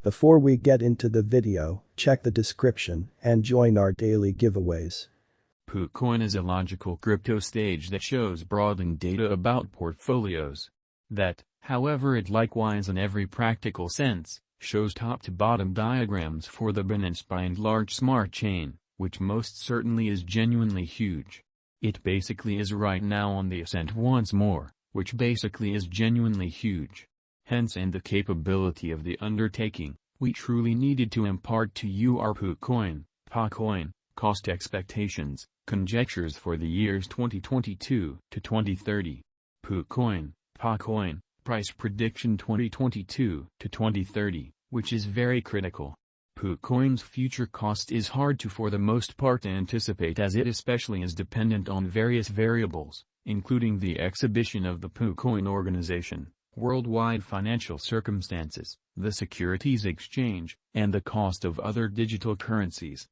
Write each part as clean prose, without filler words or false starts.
Before we get into the video, check the description and join our daily giveaways. Poocoin is a logical crypto stage that shows broadening data about portfolios. That, however, it likewise in every practical sense, shows top-to-bottom diagrams for the Binance by and large smart chain, which most certainly is genuinely huge. It basically is right now on the ascent once more, which basically is genuinely huge. Hence, and the capability of the undertaking, we truly needed to impart to you our Poocoin, cost expectations, conjectures for the years 2022 to 2030. Poocoin, price prediction 2022 to 2030, which is very critical. Poocoin's future cost is hard to for the most part anticipate, as it especially is dependent on various variables, including the exhibition of the Poocoin organization, worldwide financial circumstances, the securities exchange, and the cost of other digital currencies.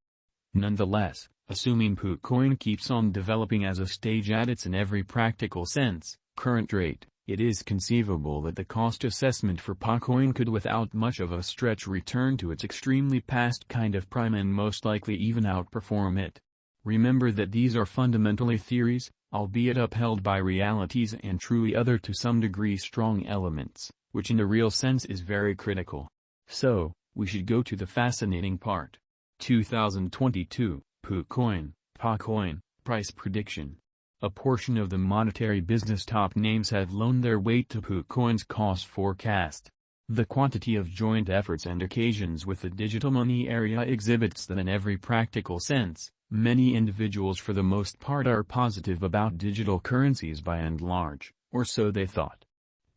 Nonetheless, assuming Poocoin keeps on developing as a stage at its in every practical sense, current rate, it is conceivable that the cost assessment for Poocoin could without much of a stretch return to its extremely past kind of prime and most likely even outperform it. Remember that these are fundamentally theories, albeit upheld by realities and truly other to some degree strong elements, which in a real sense is very critical. So, we should go to the fascinating part. 2022, Poocoin, price prediction. A portion of the monetary business top names have loaned their weight to Poocoin's cost forecast. The quantity of joint efforts and occasions with the digital money area exhibits that in every practical sense, many individuals for the most part are positive about digital currencies by and large, or so they thought.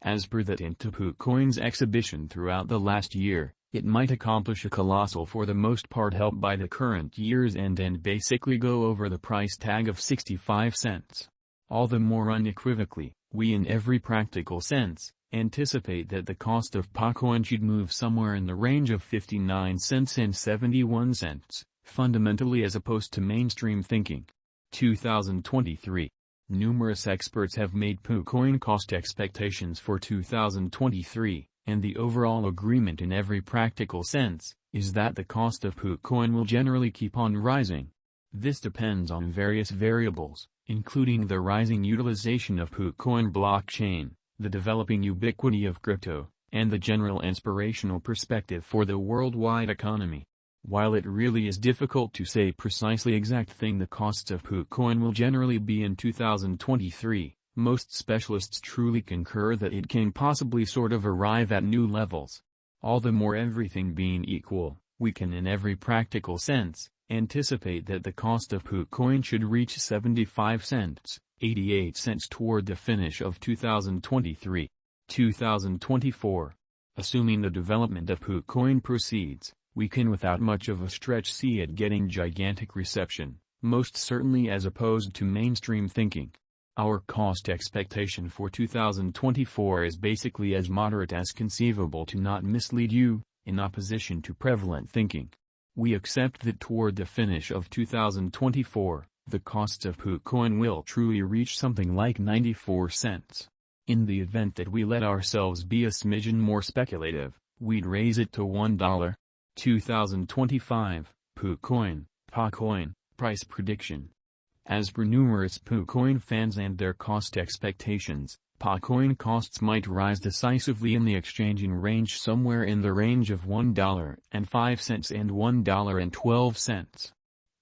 As per that into Poocoin's exhibition throughout the last year, it might accomplish a colossal for the most part help by the current year's end and basically go over the price tag of 65 cents. All the more unequivocally, we in every practical sense, anticipate that the cost of Poocoin should move somewhere in the range of 59 cents and 71 cents, fundamentally as opposed to mainstream thinking. 2023. Numerous experts have made Poocoin cost expectations for 2023. And the overall agreement in every practical sense, is that the cost of Poocoin will generally keep on rising. This depends on various variables, including the rising utilization of Poocoin blockchain, the developing ubiquity of crypto, and the general inspirational perspective for the worldwide economy. While it really is difficult to say precisely exact thing the costs of Poocoin will generally be in 2023, most specialists truly concur that it can possibly sort of arrive at new levels. All the more everything being equal, we can in every practical sense, anticipate that the cost of Poocoin should reach 75 cents, 88 cents toward the finish of 2023. 2024. Assuming the development of Poocoin proceeds, we can without much of a stretch see it getting gigantic reception, most certainly as opposed to mainstream thinking. Our cost expectation for 2024 is basically as moderate as conceivable to not mislead you, in opposition to prevalent thinking. We accept that toward the finish of 2024, the costs of Poocoin will truly reach something like 94 cents. In the event that we let ourselves be a smidgen more speculative, we'd raise it to $1. 2025, Poocoin, price prediction. As per numerous Poocoin fans and their cost expectations, Poocoin costs might rise decisively in the exchanging range somewhere in the range of $1.05 and $1.12.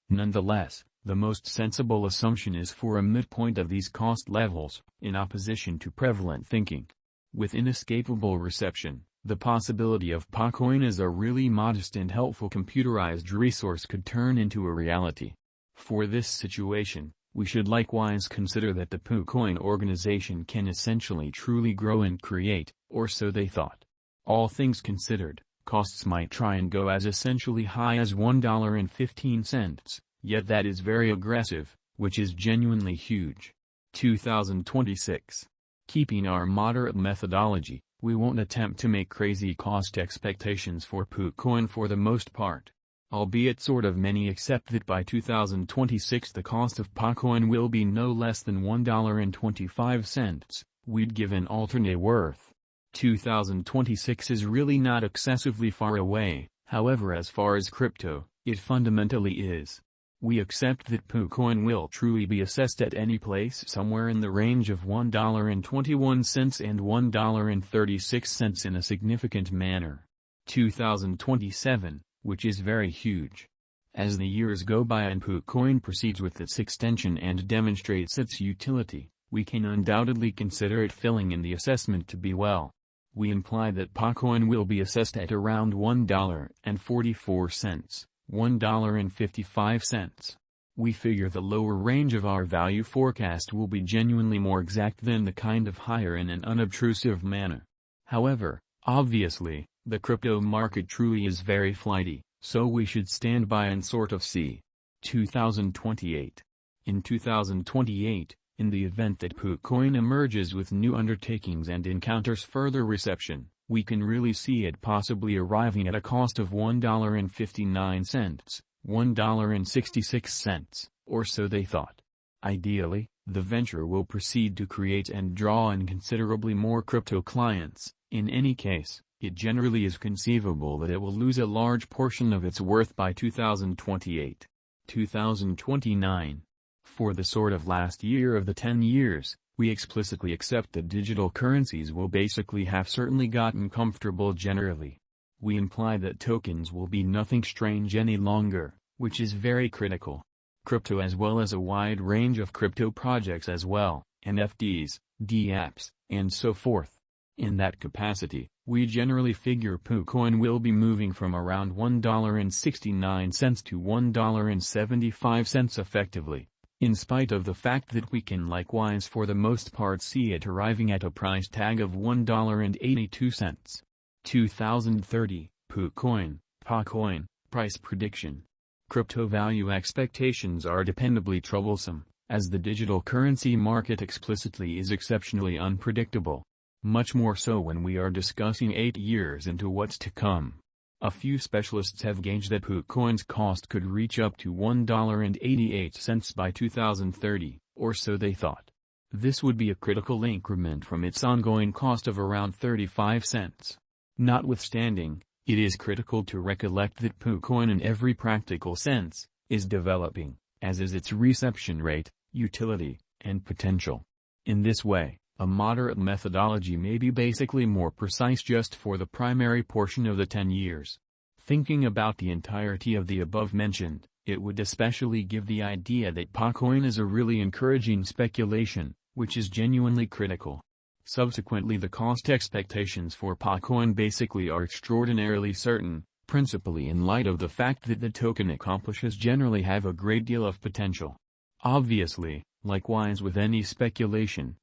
Nonetheless, the most sensible assumption is for a midpoint of these cost levels, in opposition to prevalent thinking. With inescapable reception, the possibility of Poocoin as a really modest and helpful computerized resource could turn into a reality. For this situation, we should likewise consider that the Poocoin organization can essentially truly grow and create, or so they thought. All things considered, costs might try and go as essentially high as $1.15, yet that is very aggressive, which is genuinely huge. 2026. Keeping our moderate methodology, we won't attempt to make crazy cost expectations for Poocoin for the most part. Albeit sort of many accept that by 2026 the cost of Poocoin will be no less than $1.25, we'd give an alternate worth. 2026 is really not excessively far away, however as far as crypto, it fundamentally is. We accept that Poocoin will truly be assessed at any place somewhere in the range of $1.21 and $1.36 in a significant manner. 2027, which is very huge. As the years go by and Poocoin proceeds with its extension and demonstrates its utility, we can undoubtedly consider it filling in the assessment to be well. We imply that Poocoin will be assessed at around $1.44, $1.55. We figure the lower range of our value forecast will be genuinely more exact than the kind of higher in an unobtrusive manner. However, obviously, the crypto market truly is very flighty, so we should stand by and sort of see. 2028. In 2028, in the event that Poocoin emerges with new undertakings and encounters further reception, we can really see it possibly arriving at a cost of $1.59, $1.66, or so they thought. Ideally, the venture will proceed to create and draw in considerably more crypto clients. In any case, it generally is conceivable that it will lose a large portion of its worth by 2028. 2029. For the sort of last year of the 10 years, we explicitly accept that digital currencies will basically have certainly gotten comfortable generally. We imply that tokens will be nothing strange any longer, which is very critical. Crypto as well as a wide range of crypto projects as well, NFTs, dApps, and so forth. In that capacity, we generally figure Poocoin will be moving from around $1.69 to $1.75 effectively, in spite of the fact that we can likewise for the most part see it arriving at a price tag of $1.82. 2030, Poocoin, price prediction. Crypto value expectations are dependably troublesome, as the digital currency market explicitly is exceptionally unpredictable. Much more so when we are discussing 8 years into what's to come. A few specialists have gauged that Poocoin's cost could reach up to $1.88 by 2030, or so they thought. This would be a critical increment from its ongoing cost of around 35 cents. Notwithstanding, it is critical to recollect that Poocoin in every practical sense, is developing, as is its reception rate, utility, and potential. In this way, a moderate methodology may be basically more precise just for the primary portion of the 10 years. Thinking about the entirety of the above-mentioned, it would especially give the idea that Poocoin is a really encouraging speculation, which is genuinely critical. Subsequently, the cost expectations for Poocoin basically are extraordinarily certain, principally in light of the fact that the token accomplishes generally have a great deal of potential. Obviously, likewise with any speculation,